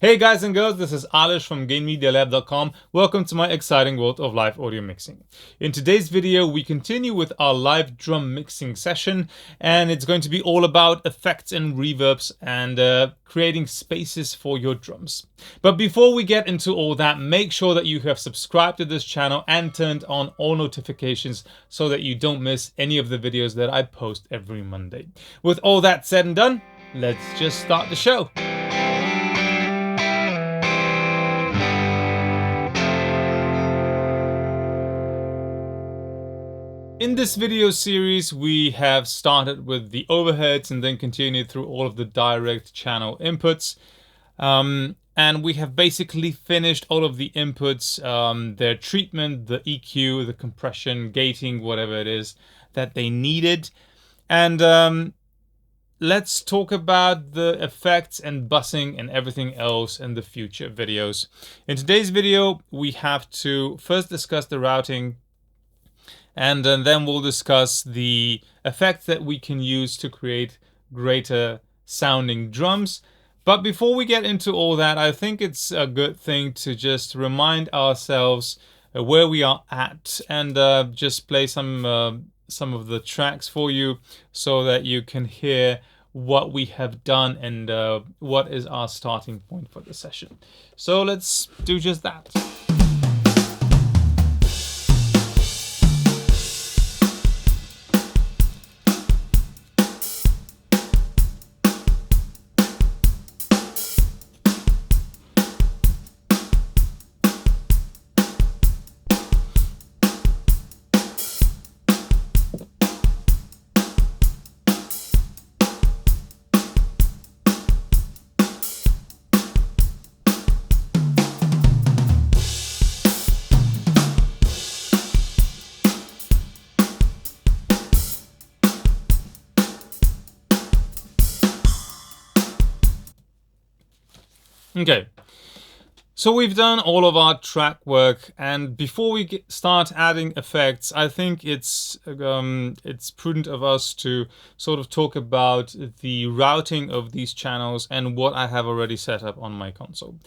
Hey guys and girls, this is Alish from gainmedialab.com. Welcome to my exciting world of live audio mixing. In today's video, we continue with our live drum mixing session, and it's going to be all about effects and reverbs and creating spaces for your drums. But before we get into all that, make sure that you have subscribed to this channel and turned on all notifications so that you don't miss any of the videos that I post every Monday. With all that said and done, let's just start the show. In this video series, we have started with the overheads and then continued through all of the direct channel inputs. And we have basically finished all of the inputs, their treatment, the EQ, the compression, gating, whatever it is that they needed. And let's talk about the effects and bussing and everything else in the future videos. In today's video, we have to first discuss the routing, and then we'll discuss the effects that we can use to create greater sounding drums. But before we get into all that, I think it's a good thing to just remind ourselves where we are at, and just play some of the tracks for you so that you can hear what we have done and what is our starting point for the session. So let's do just that. Okay, so we've done all of our track work, and before we start adding effects, I think it's prudent of us to sort of talk about the routing of these channels and what I have already set up on my console.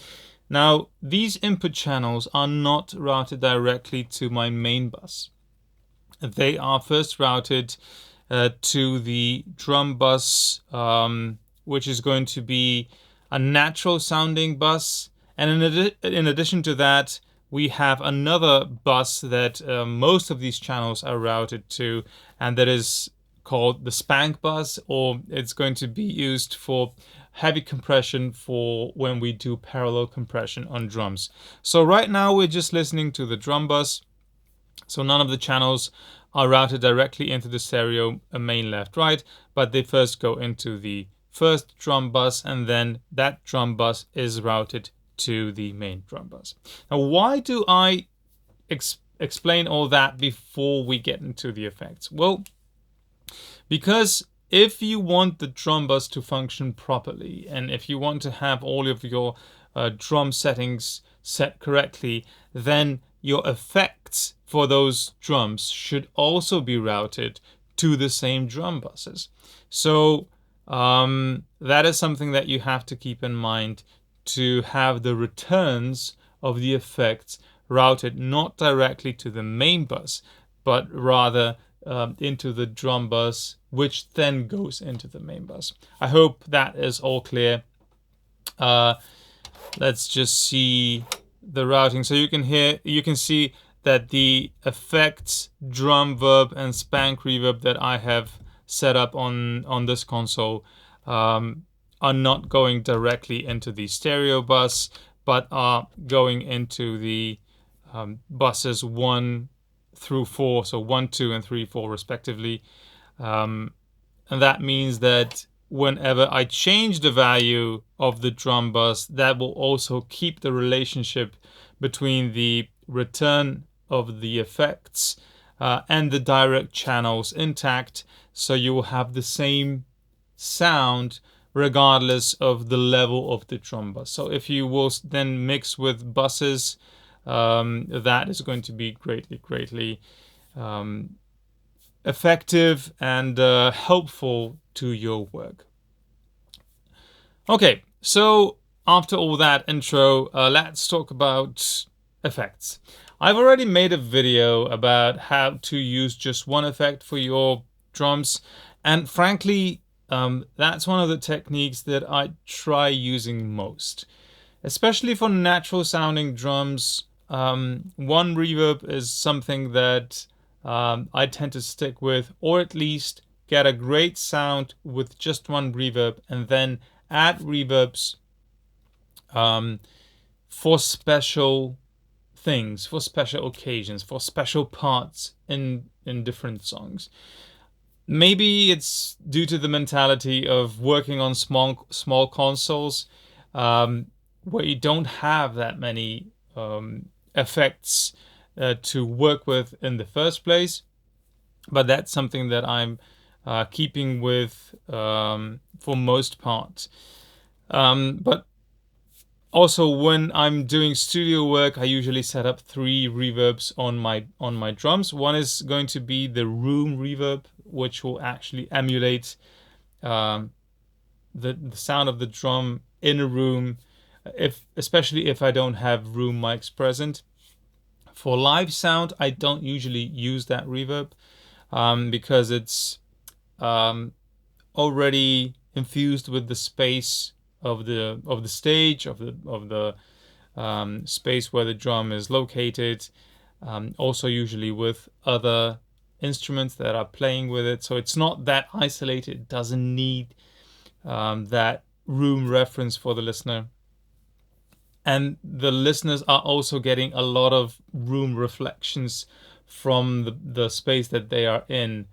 Now, these input channels are not routed directly to my main bus. They are first routed to the drum bus, which is going to be a natural sounding bus, and in addition to that, we have another bus that most of these channels are routed to, and that is called the spank bus, or it's going to be used for heavy compression for when we do parallel compression on drums. So right now we're just listening to the drum bus, so none of the channels are routed directly into the stereo main left right, but they first go into the first drum bus, and then that drum bus is routed to the main drum bus. Now, why do I explain all that before we get into the effects? Well, because if you want the drum bus to function properly, and if you want to have all of your drum settings set correctly, then your effects for those drums should also be routed to the same drum buses. So that is something that you have to keep in mind, to have the returns of the effects routed not directly to the main bus, but rather into the drum bus, which then goes into the main bus. I hope that is all clear. Let's just see the routing. So you can see that the effects, drum verb, and spank reverb that I have set up on this console are not going directly into the stereo bus, but are going into the buses 1 through 4, so 1, 2, and 3, 4 respectively. And that means that whenever I change the value of the drum bus, that will also keep the relationship between the return of the effects and the direct channels intact, so you will have the same sound regardless of the level of the drum bus. So if you will then mix with buses, that is going to be greatly effective and helpful to your work. Okay, so after all that intro, let's talk about effects. I've already made a video about how to use just one effect for your drums, and frankly, that's one of the techniques that I try using most, especially for natural sounding drums. One reverb is something that I tend to stick with, or at least get a great sound with just one reverb and then add reverbs for special things, for special occasions, for special parts in different songs. Maybe it's due to the mentality of working on small consoles, where you don't have that many effects to work with in the first place. But that's something that I'm keeping with for most part. But also, when I'm doing studio work, I usually set up 3 reverbs on my drums. One is going to be the room reverb, which will actually emulate the sound of the drum in a room, especially if I don't have room mics present. For live sound, I don't usually use that reverb because it's already infused with the space of the stage, of the space where the drum is located. Also usually with other instruments that are playing with it, so it's not that isolated. It doesn't need that room reference for the listener, and the listeners are also getting a lot of room reflections from the space that they are in.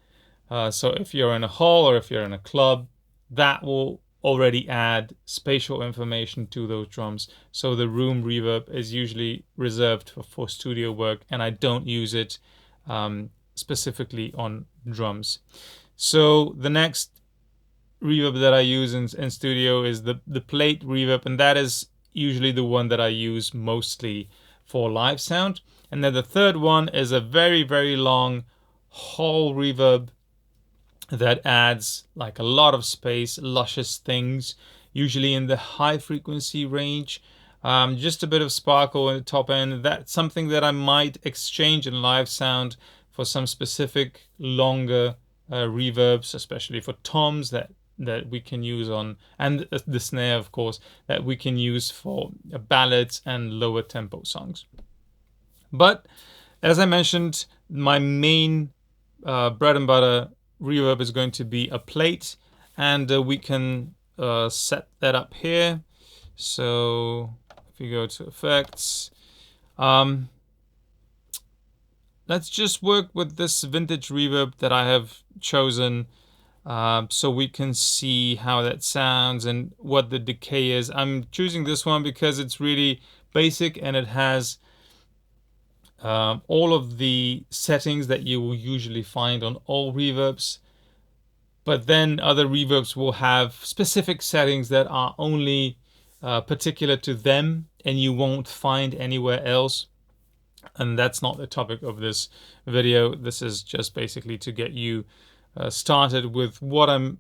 So if you're in a hall or if you're in a club, that will already add spatial information to those drums. So the room reverb is usually reserved for studio work, and I don't use it specifically on drums. So the next reverb that I use in studio is the plate reverb, and that is usually the one that I use mostly for live sound. And then the third one is a very, very long hall reverb that adds like a lot of space, luscious things, usually in the high frequency range. Just a bit of sparkle in the top end. That's something that I might exchange in live sound for some specific longer reverbs, especially for toms that we can use on, and the snare, of course, that we can use for ballads and lower tempo songs. But as I mentioned, my main bread and butter reverb is going to be a plate, and we can set that up here. So if you go to effects, let's just work with this vintage reverb that I have chosen, so we can see how that sounds and what the decay is. I'm choosing this one because it's really basic and it has all of the settings that you will usually find on all reverbs. But then other reverbs will have specific settings that are only particular to them and you won't find anywhere else. And that's not the topic of this video. This is just basically to get you started with what I'm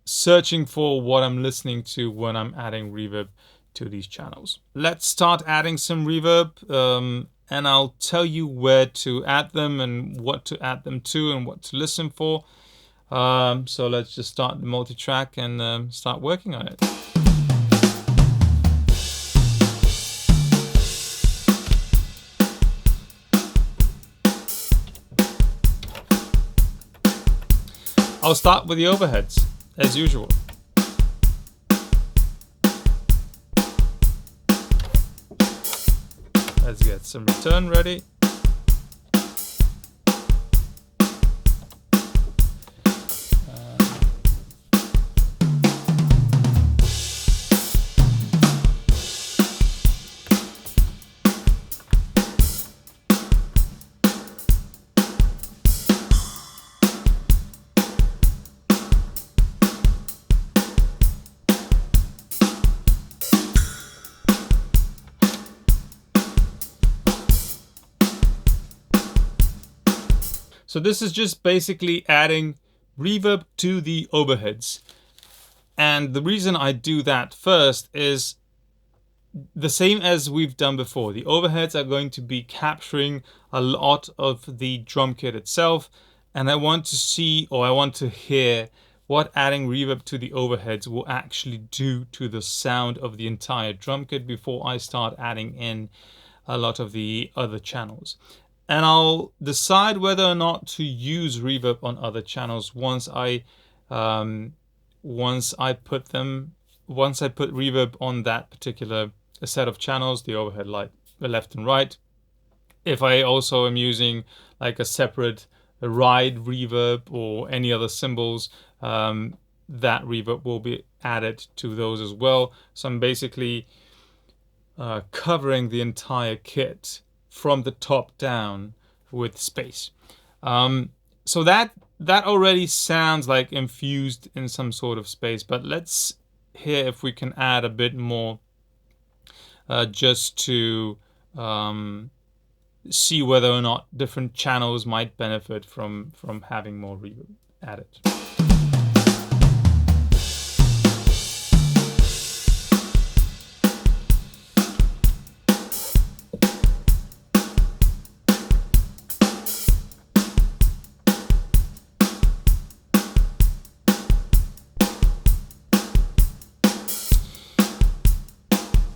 searching for, what I'm listening to when I'm adding reverb to these channels. Let's start adding some reverb, and I'll tell you where to add them and what to add them to and what to listen for. So let's just start the multi-track and start working on it. I'll start with the overheads, as usual. Let's get some return ready. So this is just basically adding reverb to the overheads. And the reason I do that first is the same as we've done before. The overheads are going to be capturing a lot of the drum kit itself, and I want to see, or I want to hear, what adding reverb to the overheads will actually do to the sound of the entire drum kit before I start adding in a lot of the other channels. And I'll decide whether or not to use reverb on other channels once I put reverb on that particular set of channels, the overhead, like the left and right. If I also am using like a separate ride reverb or any other cymbals, that reverb will be added to those as well. So I'm basically covering the entire kit from the top down with space. So that already sounds like infused in some sort of space, but let's hear if we can add a bit more just to see whether or not different channels might benefit from having more reverb added.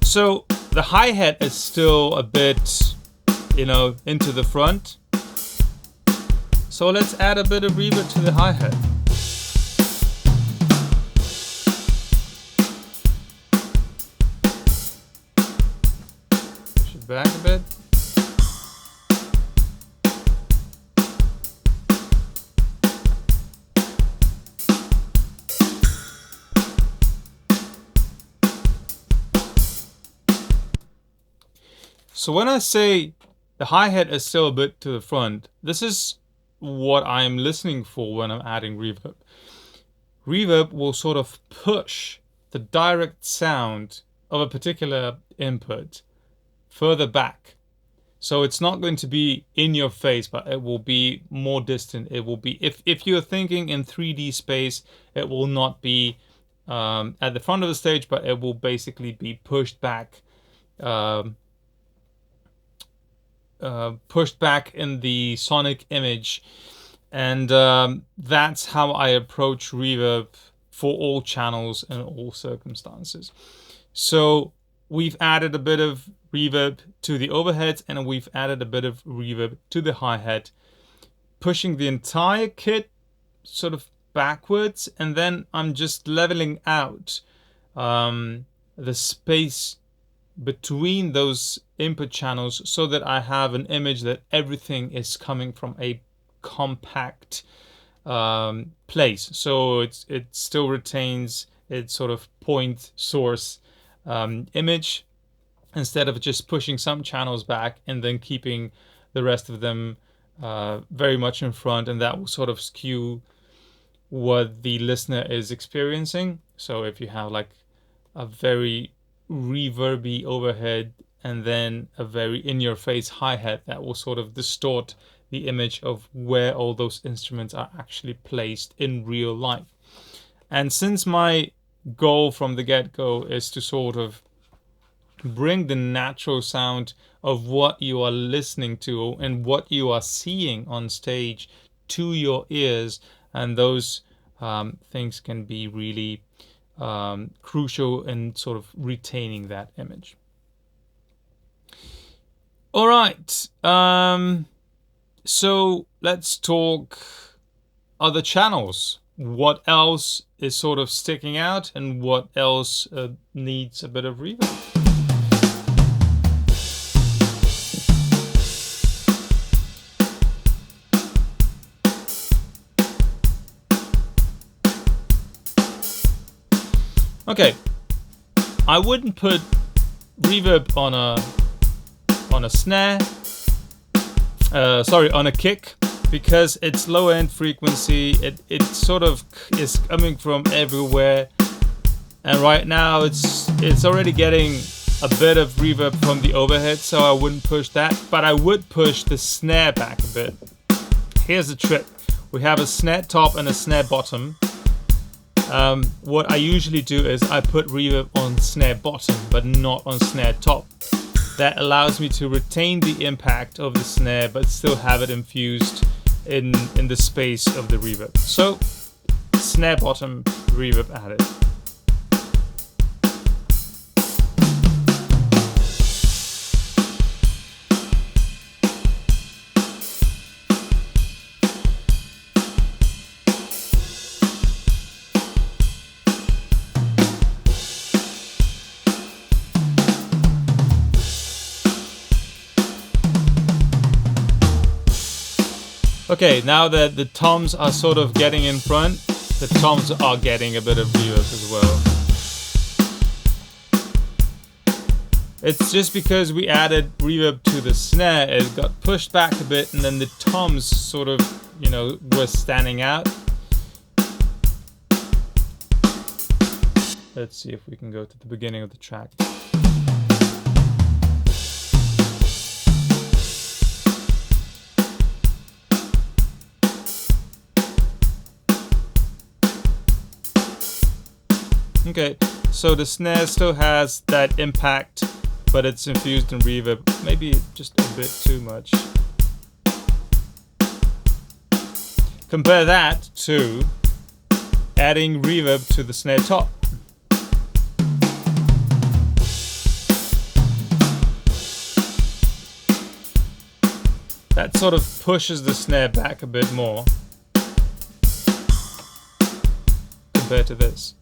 So the hi-hat is still a bit, into the front. So let's add a bit of reverb to the hi-hat. Push it back a bit. So when I say the hi-hat is still a bit to the front, this is what I'm listening for when I'm adding reverb. Reverb will sort of push the direct sound of a particular input further back. So it's not going to be in your face, but it will be more distant. It will be, if you're thinking in 3D space, it will not be at the front of the stage, but it will basically be pushed back in the sonic image, and that's how I approach reverb for all channels and all circumstances. So we've added a bit of reverb to the overheads, and we've added a bit of reverb to the hi-hat, pushing the entire kit sort of backwards, and then I'm just leveling out the space between those input channels so that I have an image that everything is coming from a compact place. So it still retains its sort of point source image, instead of just pushing some channels back and then keeping the rest of them very much in front, and that will sort of skew what the listener is experiencing. So if you have like a very reverby overhead and then a very in-your-face hi-hat, that will sort of distort the image of where all those instruments are actually placed in real life. And since my goal from the get-go is to sort of bring the natural sound of what you are listening to and what you are seeing on stage to your ears, and those things can be really crucial in sort of retaining that image. All right, so let's talk other channels. What else is sort of sticking out, and what else needs a bit of reverb? Okay, I wouldn't put reverb on a snare, on a kick, because it's low end frequency. It sort of is coming from everywhere, and right now it's already getting a bit of reverb from the overhead, so I wouldn't push that, but I would push the snare back a bit. Here's the trick: we have a snare top and a snare bottom. What I usually do is I put reverb on snare bottom, but not on snare top. That allows me to retain the impact of the snare, but still have it infused in the space of the reverb. So, snare bottom, reverb added. Okay, now that the toms are sort of getting in front, the toms are getting a bit of reverb as well. It's just because we added reverb to the snare, it got pushed back a bit, and then the toms sort of, you know, were standing out. Let's see if we can go to the beginning of the track. Okay, so the snare still has that impact, but it's infused in reverb, maybe just a bit too much. Compare that to adding reverb to the snare top. That sort of pushes the snare back a bit more compared to this.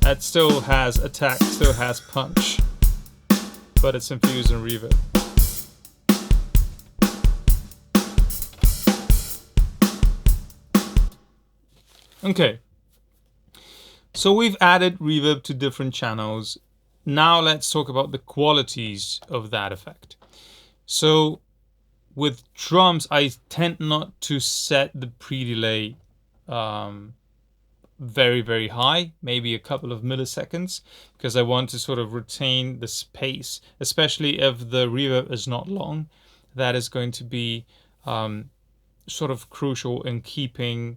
That still has attack, still has punch, but it's infused in reverb. Okay, so we've added reverb to different channels. Now let's talk about the qualities of that effect. So with drums, I tend not to set the pre-delay very, very high, maybe a couple of milliseconds, because I want to sort of retain the space, especially if the reverb is not long. That is going to be sort of crucial in keeping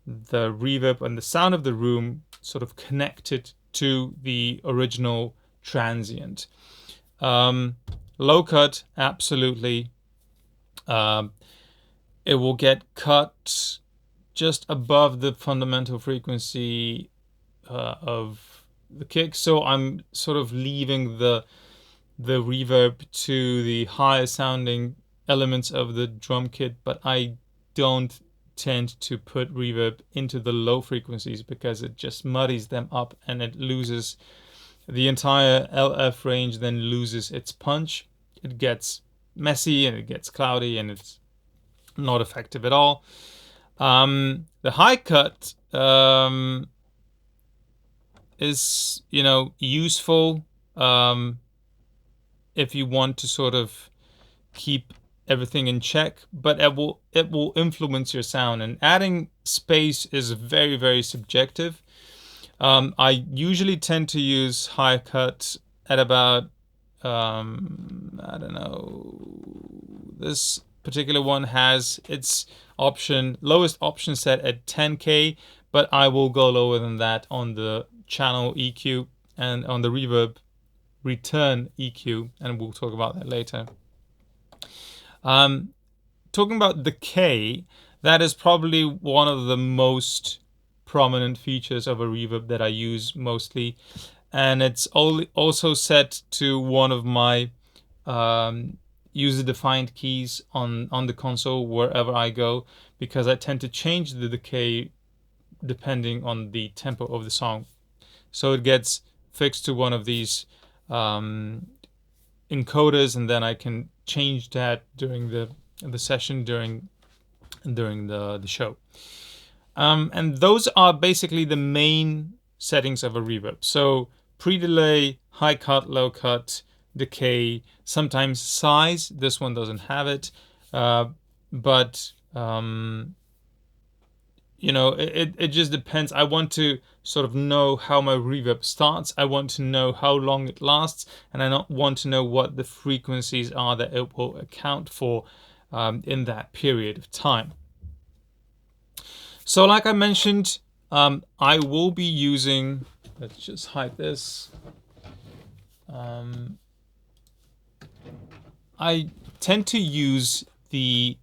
the reverb and the sound of the room sort of connected to the original transient. Low cut, absolutely. It will get cut just above the fundamental frequency of the kick. So I'm sort of leaving the reverb to the higher sounding elements of the drum kit, but I don't tend to put reverb into the low frequencies because it just muddies them up and it loses the entire LF range, then loses its punch. It gets messy and it gets cloudy and it's not effective at all. The high cut is, you know, useful if you want to sort of keep everything in check, but it will influence your sound, and adding space is very, very subjective. I usually tend to use high cut at about I don't know, this particular one has its lowest option set at 10K, but I will go lower than that on the channel EQ and on the reverb return EQ, and we'll talk about that later. Talking about the K, that is probably one of the most prominent features of a reverb that I use mostly, and it's also set to one of my user-defined keys on the console wherever I go, because I tend to change the decay depending on the tempo of the song. So it gets fixed to one of these encoders, and then I can change that during the session, during the show. And those are basically the main settings of a reverb. So pre-delay, high cut, low cut, decay, sometimes size. This one doesn't have it, but you know, it just depends. I want to sort of know how my reverb starts. I want to know how long it lasts, and I want to know what the frequencies are that it will account for in that period of time. So like I mentioned, I will be using, let's just hide this. I tend to use the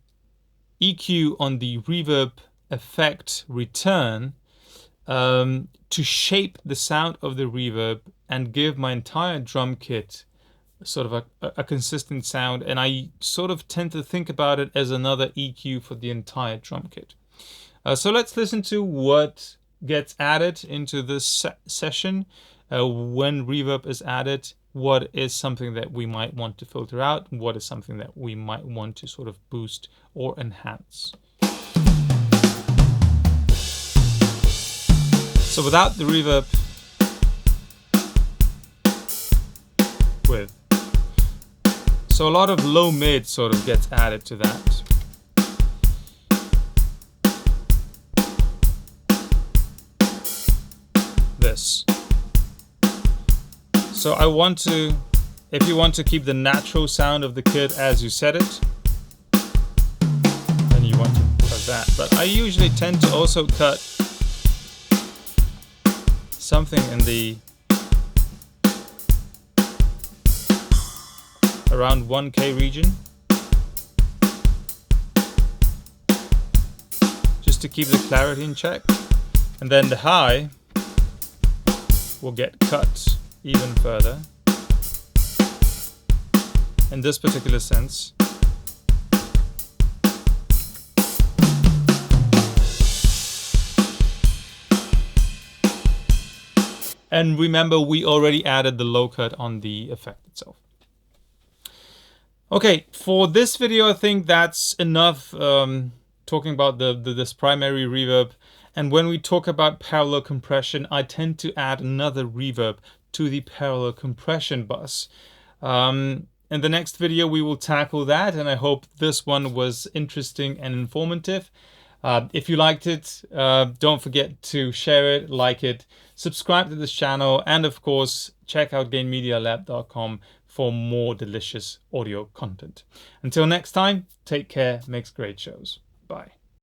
EQ on the reverb effect return to shape the sound of the reverb and give my entire drum kit sort of a consistent sound. And I sort of tend to think about it as another EQ for the entire drum kit. So let's listen to what gets added into this session when reverb is added. What is something that we might want to filter out? What is something that we might want to sort of boost or enhance? So without the reverb, with. So a lot of low mid sort of gets added to that. This. So I want to, if you want to keep the natural sound of the kit as you set it, then you want to cut that. But I usually tend to also cut something in the around 1K region, just to keep the clarity in check. And then the high will get cut even further in this particular sense. And remember, we already added the low cut on the effect itself. Okay, for this video, I think that's enough talking about this primary reverb. And when we talk about parallel compression, I tend to add another reverb to the parallel compression bus. In the next video, we will tackle that, and I hope this one was interesting and informative. If you liked it, don't forget to share it, like it, subscribe to this channel, and of course, check out gainmedialab.com for more delicious audio content. Until next time, take care, makes great shows. Bye.